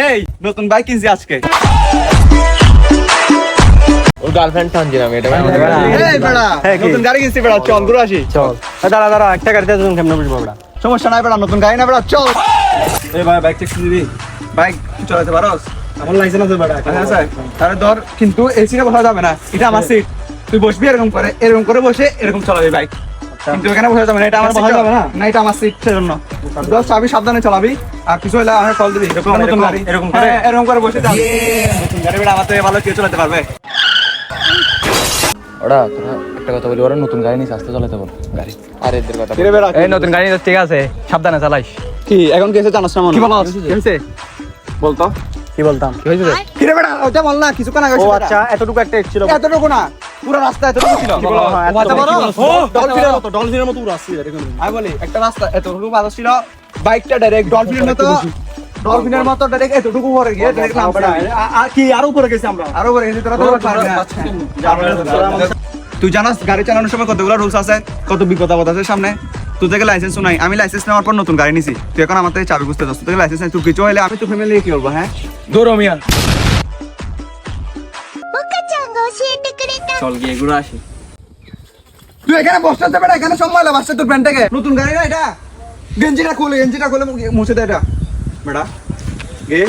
এই নতুন বাইক কিনছি আজকে। ওর গার্লফ্রেন্ড টানছি না এটা। এই বেড়া নতুন গাড়ি কিনছি বেড়া, চল ঘুরে আসি। চল দাঁড়া দাঁড়া, একটা গাড়িতে তুমি কেমনে বুঝবো বেটা? সমস্যা নাই বেড়া, নতুন গাড়ি না বেড়া, চল। এই ভাই বাইক চেক দিবি, বাইক চালাতে পারোস? আমার লাইসেন্স আছে বেটা। আচ্ছা তাহলে ধর, কিন্তু এসিটা বসা যাবে না, এটা আমার সিট। তুই বসবি এরকম করে বসে এরকম চালাবি বাইক, কিন্তু এখানে বসা যাবে না, এটা আমার বসা যাবে না? না, এটা আমার সিট, সেজন্য ধর চাবি সাবধানে চালাবি, আর কিছু হলে আমার কল দিবি। নতুন গাড়ি এরকম করে? হ্যাঁ, এরকম করে বসে যাবি। নতুন গাড়ি বেড়া আমার থেকে ভালো কেউ চালাতে পারবে? ওরা তোরা একটা কথা বলি, ওরা নতুন গাড়ি নিয়ে আস্তে চালাতে বল গাড়ি। আর এদের কথা কিরে বেড়া, এই নতুন গাড়ি তো ঠিক আছে, সাবধানে চালাইস। কি এখন কেসে জানাস না? কি বলো? কেসে বলতো কি বলতাম? কি হয়েছে? কিরে বেড়া, ওটা বল না, কিছুক্ষণ আগে ও হয়েছে আচ্ছা, এতটুকু একটা ছিল। বেটা। এতটুকু না, পুরো রাস্তা এতটুকু ছিল। কি বলো? হ্যাঁ, ও, এত বড়? ও, ডলফিনের মতো, ডলফিনের মতো পুরো আসছে এরকম। আমি বলি একটা রাস্তা এতটুকু বাধা ছিল, বাইকটা ডাইরেক্ট ডলফিনের মতো ডাইরেক্ট এতটুকু পরে গিয়ে ডাইরেক্ট নামছে। কি আরো উপরে গেছি আমরা? আরো পরে গেছি, তোরা তো পারবি না। তুই জানাস গাড়ি চালানোর সময় কতগুলো রুলস আছে, কত বিপদ আপদ আছে সামনে। তুই থেকে লাইসেন্স নাই, আমি লাইসেন্স নেওয়ার পর নতুন গাড়ি নিছি, তুই এখন আমার থেকে চাবি বুঝতে চাস, তুই লাইসেন্স নাই, তুই কিছু হলে আমি তো ফ্যামিলি কি বলবো? হ্যাঁ দৌড়ো মিয়া। 岡ちゃんが教えてくれた চল গিয়ে ঘুরে আসি। তুই এখানে বসতে হবে না, এখানে সব ময়লা বাসছে তোর প্যান্টটাকে। নতুন গাড়ি না এটা, গেঞ্জিটা খুলে মুছে দে এটা বেটা। গে